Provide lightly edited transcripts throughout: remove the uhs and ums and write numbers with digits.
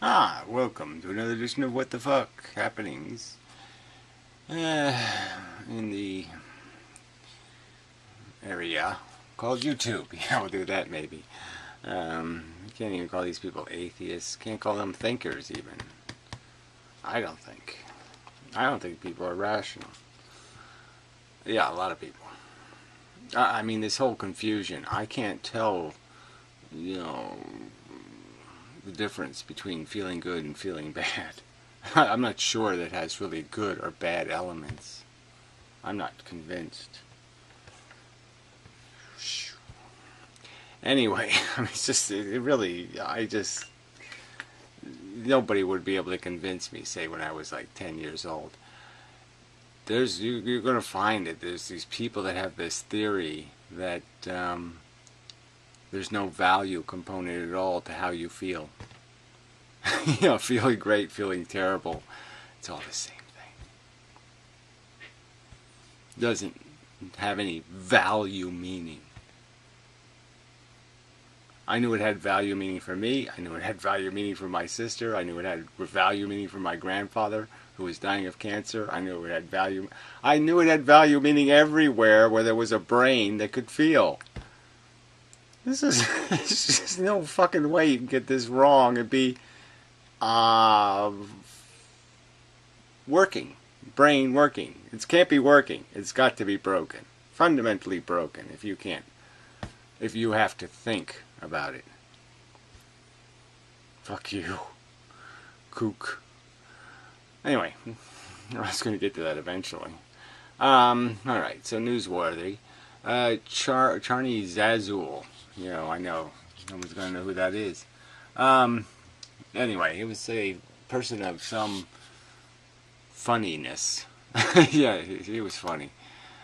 Welcome to another edition of What the Fuck Happenings in the area called YouTube. Yeah, we'll do that maybe. You can't even call these people atheists. Can't call them thinkers even. I don't think. I don't think people are rational. Yeah, a lot of people. I mean, this whole confusion. I can't tell, you know, the difference between feeling good and feeling bad. I'm not sure that has really good or bad elements. I'm not convinced. Anyway, I mean, it's just, it really, nobody would be able to convince me, say, when I was like 10 years old. You're going to find it. There's these people that have this theory that there's no value component at all to how you feel. Feeling great, feeling terrible, it's all the same thing. Doesn't have any value meaning. I knew it had value meaning for me. I knew it had value meaning for my sister. I knew it had value meaning for my grandfather who was dying of cancer. I knew it had value. I knew it had value meaning everywhere where there was a brain that could feel. There's just no fucking way you can get this wrong and be working. Brain working. It can't be working. It's got to be broken. Fundamentally broken if you can't. If you have to think about it. Fuck you. Kook. Anyway, I was going to get to that eventually. Alright, so newsworthy. Charnie Zazul. I know. No one's going to know who that is. Anyway, he was a person of some funniness. Yeah, he was funny.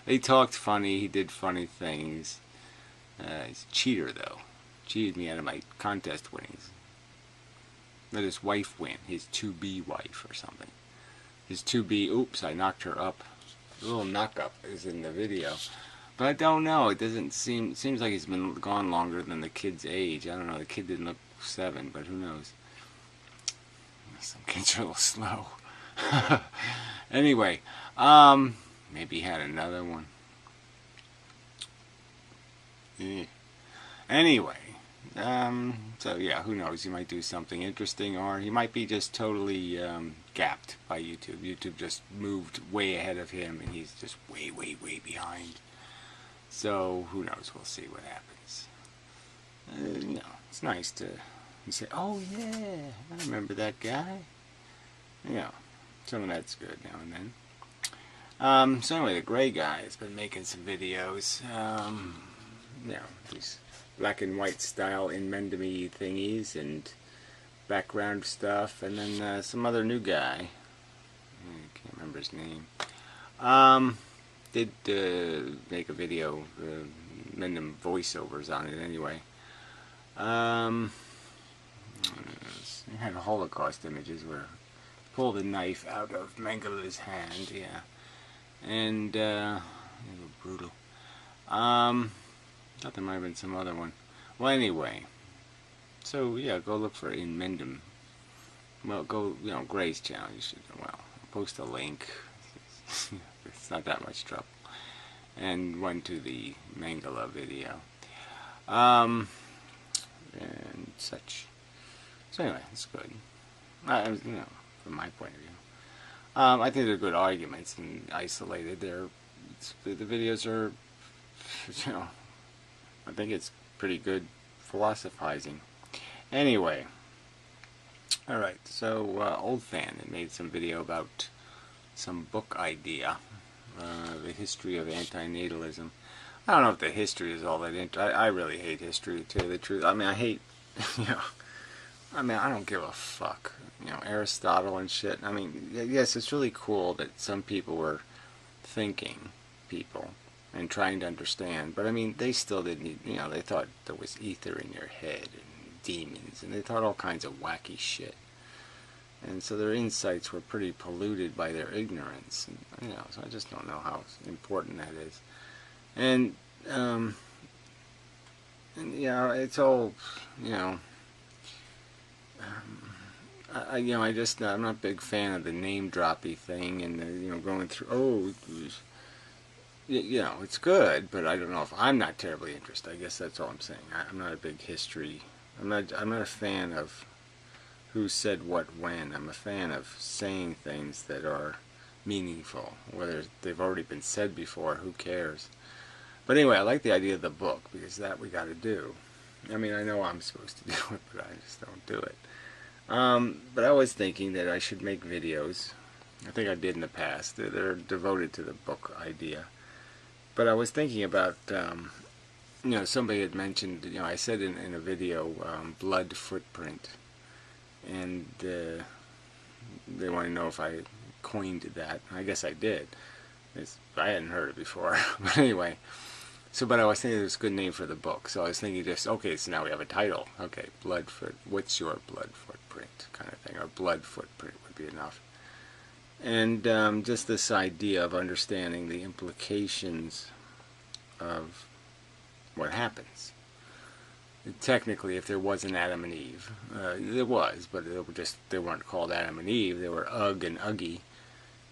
He talked funny, he did funny things. He's a cheater, though. Cheated me out of my contest winnings. Let his wife win. His to-be wife or something. His to-be, oops, I knocked her up. A little knock-up is in the video. But I don't know. It seems like he's been gone longer than the kid's age. I don't know. The kid didn't look 7, but who knows. Some kids are a little slow. Anyway, maybe he had another one. Yeah. Anyway, so yeah, who knows? He might do something interesting, or he might be just totally gapped by YouTube. YouTube just moved way ahead of him, and he's just way, way, way behind. So who knows? We'll see what happens. It's nice to say, "Oh yeah, I remember that guy." Some of that's good now and then. So anyway, the gray guy has been making some videos. These black and white style Inmendham thingies and background stuff, and then some other new guy. I can't remember his name. Did make a video, Inmendham voiceovers on it anyway. It had Holocaust images where pull the knife out of Mengele's hand, yeah, and a little brutal. Thought there might have been some other one. Well, anyway, so yeah, go look for Inmendham. Well, go, Gray's channel. You should. Well, I'll post a link. It's not that much trouble. And one to the Mengele video. And such. So anyway, it's good. From my point of view. I think they're good arguments and isolated. The videos are, I think it's pretty good philosophizing. Anyway, alright, so Old Fan had made some video about some book idea, the history of antinatalism. I don't know if the history is all that I really hate history, to tell you the truth. I mean, I hate, I don't give a fuck. Aristotle and shit. I mean, yes, it's really cool that some people were thinking people and trying to understand, but I mean, they still didn't, they thought there was ether in your head and demons, and they thought all kinds of wacky shit. And so their insights were pretty polluted by their ignorance, and, so I just don't know how important that is. And it's all, I'm not a big fan of the name droppy thing and going through. Oh, it's good, but I don't know if I'm not terribly interested. I guess that's all I'm saying. I'm not a big history. I'm not a fan of who said what when. I'm a fan of saying things that are meaningful, whether they've already been said before. Who cares? But anyway, I like the idea of the book because that we got to do. I mean, I know I'm supposed to do it, but I just don't do it. But I was thinking that I should make videos. I think I did in the past. They're devoted to the book idea. But I was thinking about, somebody had mentioned, I said in a video, blood footprint. And they want to know if I coined that. I guess I did. I hadn't heard it before. But anyway. But I was thinking it was a good name for the book. So I was thinking okay, so now we have a title. Okay, what's your blood footprint kind of thing. Or blood footprint would be enough. And just this idea of understanding the implications of what happens. Technically, if there was an Adam and Eve, there was, but they weren't called Adam and Eve. They were Ugg and Uggy.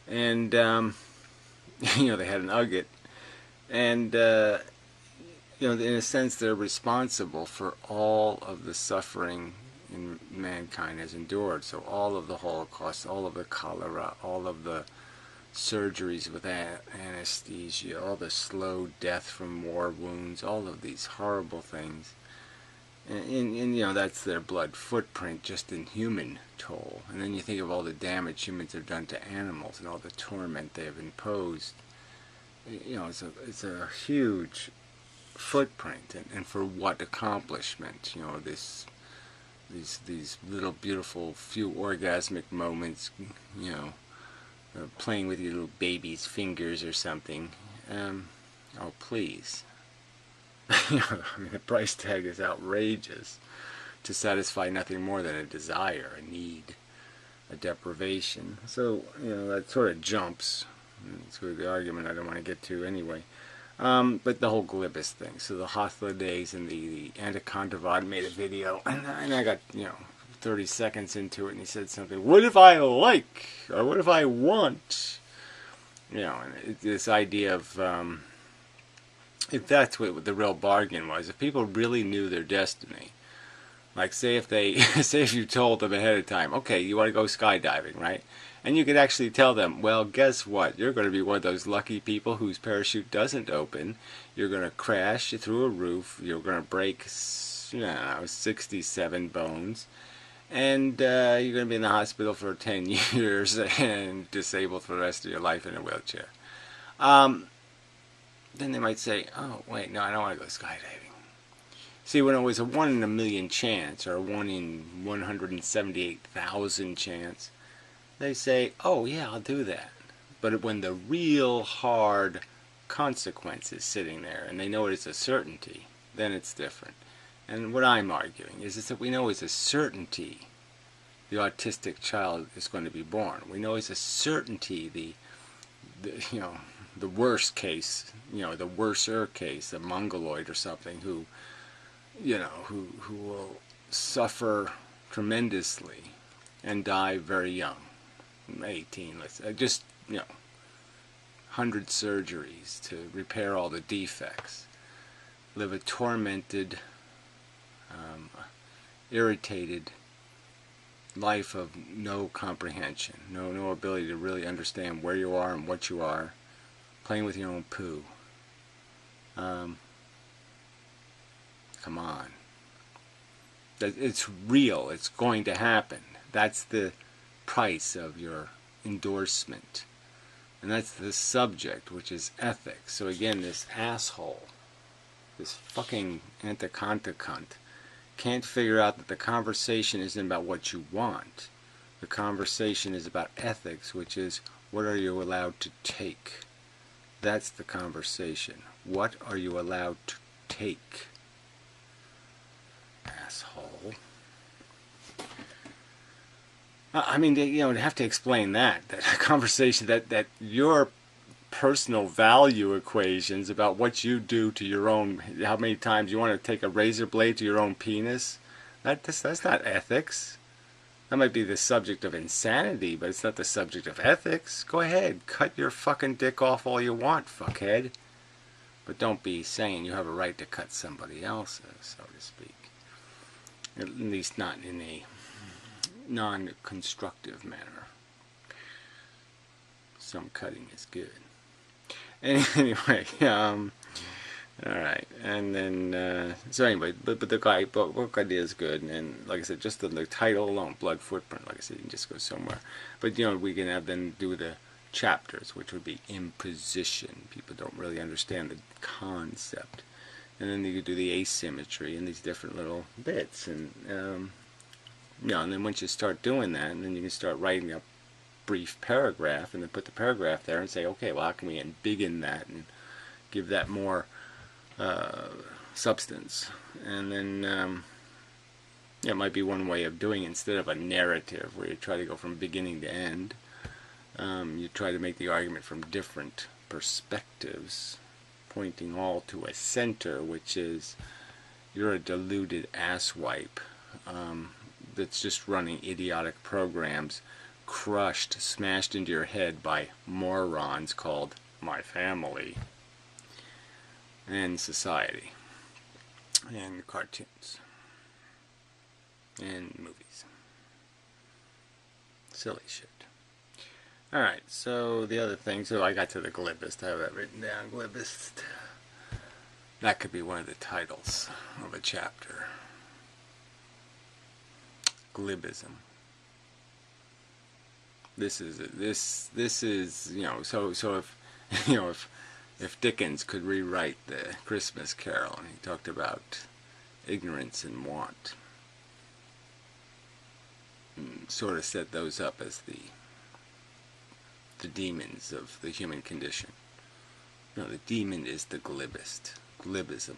And, they had an Ugget. And, in a sense, they're responsible for all of the suffering mankind has endured. So all of the Holocaust, all of the cholera, all of the surgeries with anesthesia, all the slow death from war wounds, all of these horrible things. And that's their blood footprint just in human toll. And then you think of all the damage humans have done to animals and all the torment they have imposed. It's a huge footprint, and for what accomplishment? These little beautiful few orgasmic moments, playing with your little baby's fingers or something. Oh please. The price tag is outrageous to satisfy nothing more than a desire, a need, a deprivation. So, that sort of jumps. It's sort of the argument I don't want to get to anyway. But the whole Glibus thing. So the Hothlades and the Anaconda made a video, and I got, 30 seconds into it, and he said something, what if I like, or what if I want? And this idea of, if that's what the real bargain was, if people really knew their destiny, like say if you told them ahead of time, okay, you want to go skydiving, right? And you could actually tell them, well, guess what? You're going to be one of those lucky people whose parachute doesn't open. You're going to crash through a roof. You're going to break, 67 bones. And you're going to be in the hospital for 10 years and disabled for the rest of your life in a wheelchair. Then they might say, oh, wait, no, I don't want to go skydiving. See, when it was a 1 in a million chance, or a 1 in 178,000 chance, they say, oh yeah, I'll do that. But when the real hard consequence is sitting there, and they know it is a certainty, then it's different. And what I'm arguing is that we know it's a certainty the autistic child is going to be born. We know it's a certainty the worst case, the worser case, a mongoloid or something who will suffer tremendously and die very young. 18, let's say, just 100 surgeries to repair all the defects, live a tormented, irritated life of no comprehension, no ability to really understand where you are and what you are, playing with your own poo. Come on. It's real. It's going to happen. That's the price of your endorsement. And that's the subject, which is ethics. So again, this asshole, this fucking Anaconda cunt, can't figure out that the conversation isn't about what you want. The conversation is about ethics, which is, what are you allowed to take? That's the conversation. What are you allowed to take? Asshole. I mean, to have to explain that conversation, that your personal value equations about what you do to your own, how many times you want to take a razor blade to your own penis, that's not ethics. That might be the subject of insanity, but it's not the subject of ethics. Go ahead, cut your fucking dick off all you want, fuckhead. But don't be saying you have a right to cut somebody else's, so to speak. At least not in a non-constructive manner. Some cutting is good. Anyway, alright, and then, so anyway, but the book idea is good, and like I said, just the title alone, Blood Footprint, like I said, you can just go somewhere. But, we can have then do the chapters, which would be imposition. People don't really understand the concept. And then you could do the asymmetry and these different little bits, and, and then once you start doing that, and then you can start writing a brief paragraph, and then put the paragraph there and say, okay, well, how can we embiggen that and give that more substance? And then it might be one way of doing it, instead of a narrative where you try to go from beginning to end. You try to make the argument from different perspectives, pointing all to a center, which is you're a deluded asswipe that's just running idiotic programs, crushed, smashed into your head by morons called my family and society and cartoons and movies. Silly shit. Alright, so the other thing, so I got to the glibist. I have that written down, glibist. That could be one of the titles of a chapter. Glibism. This is so if Dickens could rewrite the Christmas Carol, and he talked about ignorance and want, and sort of set those up as the demons of the human condition. No, the demon is the glibist. Glibism.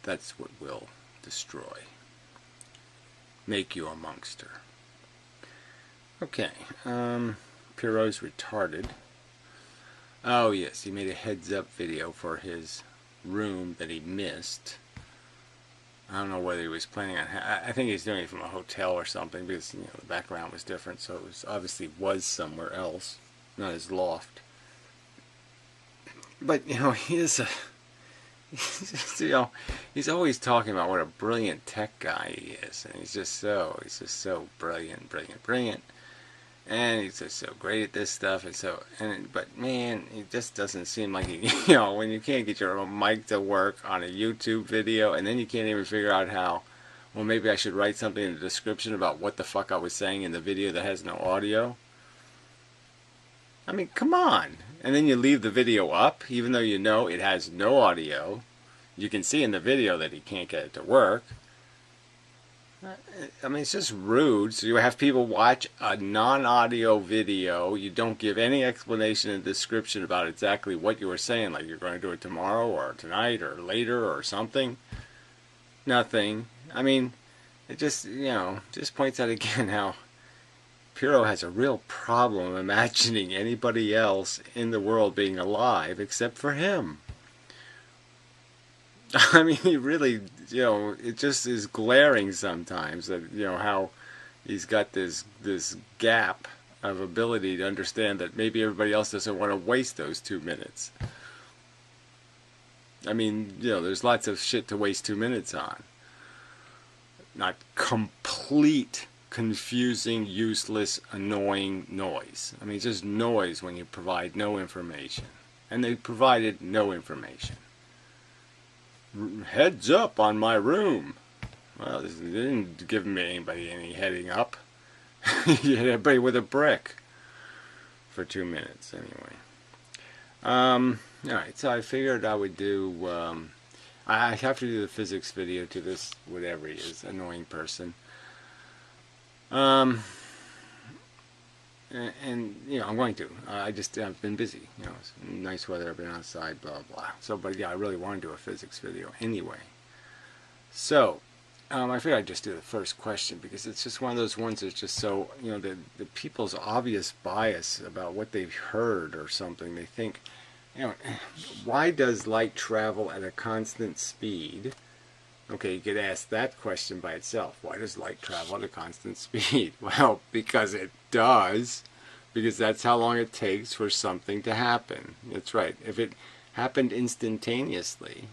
That's what will destroy. Make you a monster. Okay, Pierrot's retarded. Oh yes, he made a heads-up video for his room that he missed. I don't know whether he was planning on... I think he's doing it from a hotel or something, because the background was different, so it was obviously somewhere else, not his loft. But he is a... he's always talking about what a brilliant tech guy he is, and he's just so brilliant, and he's just so great at this stuff, but man, it just doesn't seem like he, when you can't get your own mic to work on a YouTube video, and then you can't even figure out how, well, maybe I should write something in the description about what the fuck I was saying in the video that has no audio. I mean, come on. And then you leave the video up, even though you know it has no audio. You can see in the video that he can't get it to work. I mean, it's just rude. So you have people watch a non-audio video. You don't give any explanation and description about exactly what you were saying, like you're going to do it tomorrow or tonight or later or something. Nothing. I mean, it just, just points out again how Pierrot has a real problem imagining anybody else in the world being alive except for him. I mean, he really, it just is glaring sometimes that, how he's got this gap of ability to understand that maybe everybody else doesn't want to waste those 2 minutes. I mean, there's lots of shit to waste 2 minutes on. Not complete, confusing, useless, annoying noise. I mean, it's just noise when you provide no information. And they provided no information. Heads up on my room. Well, they didn't give me anybody any heading up. You hit everybody with a brick for 2 minutes anyway. Alright, so I figured I would do, I have to do the physics video to this, whatever he is, annoying person. And I'm going to. I've been busy. It's nice weather. I've been outside. Blah blah. So, but yeah, I really want to do a physics video anyway. So, I figured I'd just do the first question because it's just one of those ones that's just so the people's obvious bias about what they've heard or something. They think, why does light travel at a constant speed Okay, you could ask that question by itself. Why does light travel at a constant speed? Well, because it does. Because that's how long it takes for something to happen. That's right. If it happened instantaneously,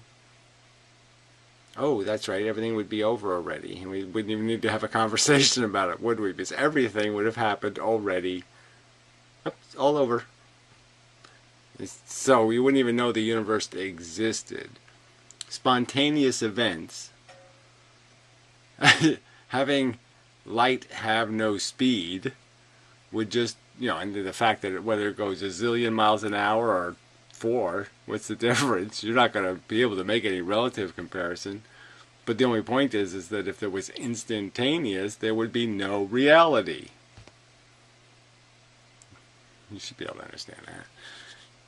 oh, that's right, everything would be over already. And we wouldn't even need to have a conversation about it, would we? Because everything would have happened already. It's all over. So we wouldn't even know the universe existed. Spontaneous events, having light have no speed, would just, and the fact that whether it goes a zillion miles an hour or 4, what's the difference? You're not going to be able to make any relative comparison. But the only point is that if it was instantaneous, there would be no reality. You should be able to understand that.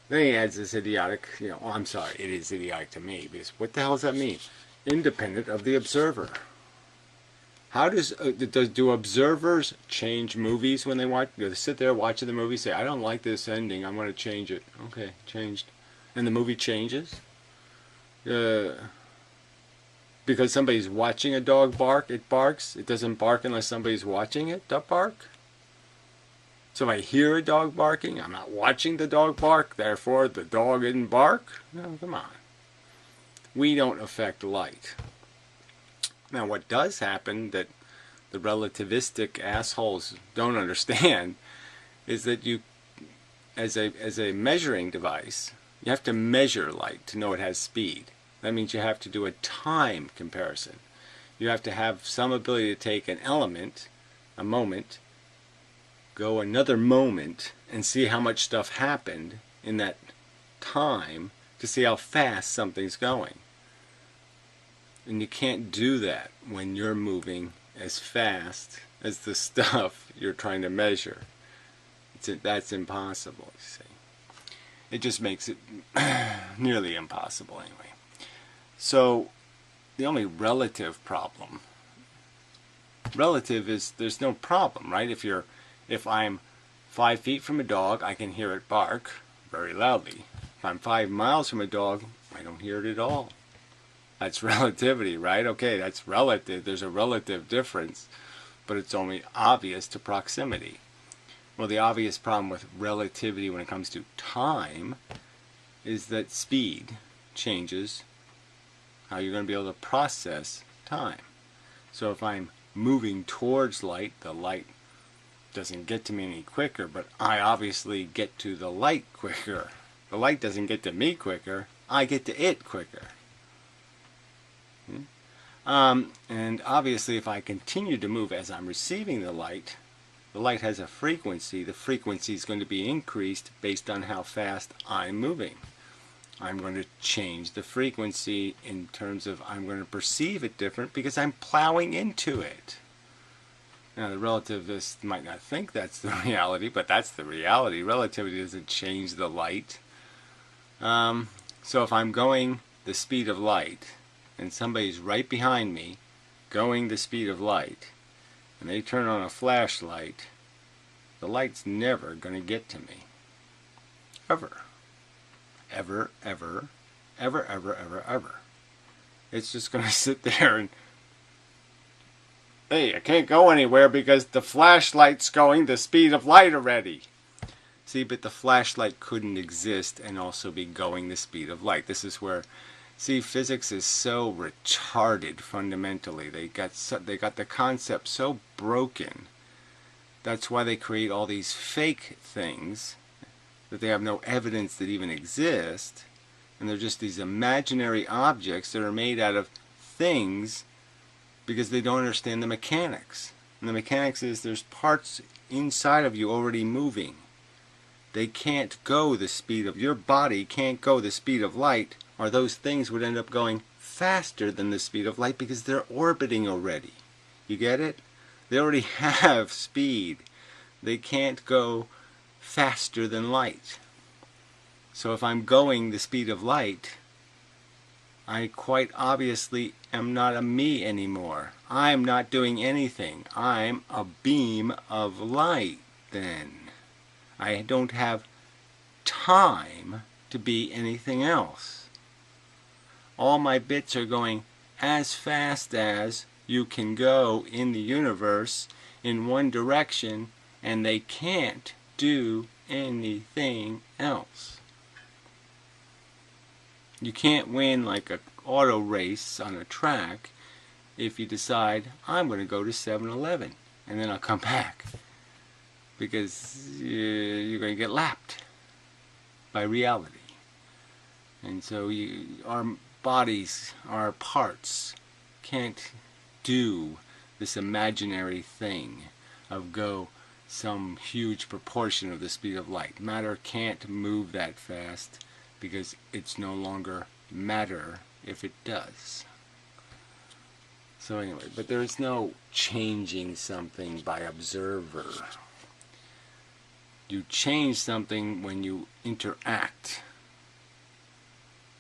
Then he adds this idiotic, I'm sorry, it is idiotic to me, because what the hell does that mean? Independent of the observer. How do observers change movies when they watch? They sit there watching the movie, say, I don't like this ending, I'm going to change it. Okay, changed. And the movie changes? Because somebody's watching a dog bark, it barks. It doesn't bark unless somebody's watching it to bark. So if I hear a dog barking, I'm not watching the dog bark, therefore the dog didn't bark? No, come on. We don't affect light. Now what does happen that the relativistic assholes don't understand is that you, as a measuring device, you have to measure light to know it has speed. That means you have to do a time comparison. You have to have some ability to take an element, a moment, go another moment, and see how much stuff happened in that time to see how fast something's going. And you can't do that when you're moving as fast as the stuff you're trying to measure. That's impossible, you see. It just makes it nearly impossible anyway. So the only relative problem, relative is there's no problem, right? If I'm 5 feet from a dog, I can hear it bark very loudly. If I'm 5 miles from a dog, I don't hear it at all. That's relativity, right? Okay, that's relative. There's a relative difference, but it's only obvious to proximity. Well, the obvious problem with relativity when it comes to time is that speed changes how you're going to be able to process time. So if I'm moving towards light, the light doesn't get to me any quicker, but I obviously get to the light quicker. The light doesn't get to me quicker, I get to it quicker. And obviously if I continue to move as I'm receiving the light has a frequency. The frequency is going to be increased based on how fast I'm moving. I'm going to change the frequency in terms of I'm going to perceive it different because I'm plowing into it. Now the relativist might not think that's the reality, but that's the reality. Relativity doesn't change the light. So if I'm going the speed of light and somebody's right behind me going the speed of light and they turn on a flashlight, the light's never going to get to me. Ever. Ever, ever, ever, ever, ever, ever. It's just going to sit there and, hey, I can't go anywhere because the flashlight's going the speed of light already. See, but the flashlight couldn't exist and also be going the speed of light. This is where, see, physics is so retarded fundamentally. They got the concept so broken. That's why they create all these fake things that they have no evidence that even exist, and they're just these imaginary objects that are made out of things because they don't understand the mechanics. And the mechanics is there's parts inside of you already moving. They can't go the speed of, your body can't go the speed of light, or those things would end up going faster than the speed of light because they're orbiting already. You get it? They already have speed. They can't go faster than light. So if I'm going the speed of light, I quite obviously am not a me anymore. I'm not doing anything. I'm a beam of light then. I don't have time to be anything else. All my bits are going as fast as you can go in the universe in one direction, and they can't do anything else. You can't win like an auto race on a track if you decide, I'm going to go to 7-Eleven and then I'll come back, because you're going to get lapped by reality. And so our bodies, our parts, can't do this imaginary thing of go some huge proportion of the speed of light. Matter can't move that fast because it's no longer matter if it does. So anyway, but there's no changing something by observer. You change something when you interact.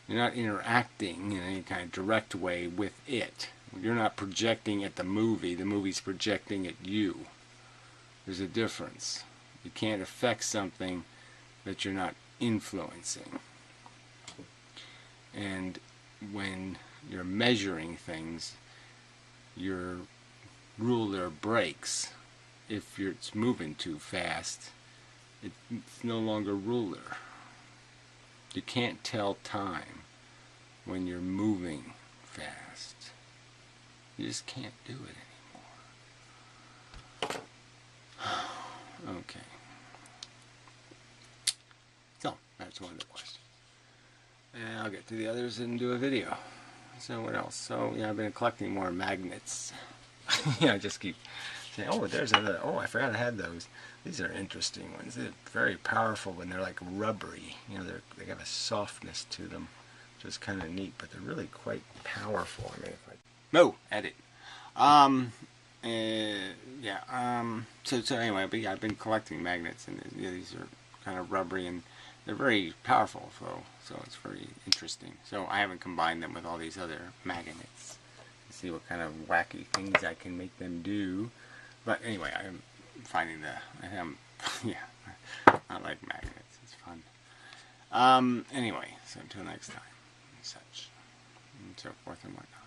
You're not interacting in any kind of direct way with it. You're not projecting at the movie's projecting at you. There's a difference. You can't affect something that you're not influencing. And when you're measuring things, your ruler breaks. If it's moving too fast, it's no longer ruler. You can't tell time when you're moving fast. You just can't do it anymore. Okay. So, that's one of the questions. And I'll get to the others and do a video. So what else? So, yeah, I've been collecting more magnets. Yeah, I just keep saying, oh, there's another. Oh, I forgot I had those. These are interesting ones. They're very powerful when they're like rubbery. You know, they have a softness to them, which is kind of neat, but they're really quite powerful. I mean, if I... No, edit. So anyway, but yeah, I've been collecting magnets, and yeah, these are kind of rubbery, and they're very powerful, so it's very interesting. So I haven't combined them with all these other magnets to see what kind of wacky things I can make them do. But anyway, I'm finding yeah, I like magnets. It's fun. Anyway, so until next time, and such, and so forth and whatnot.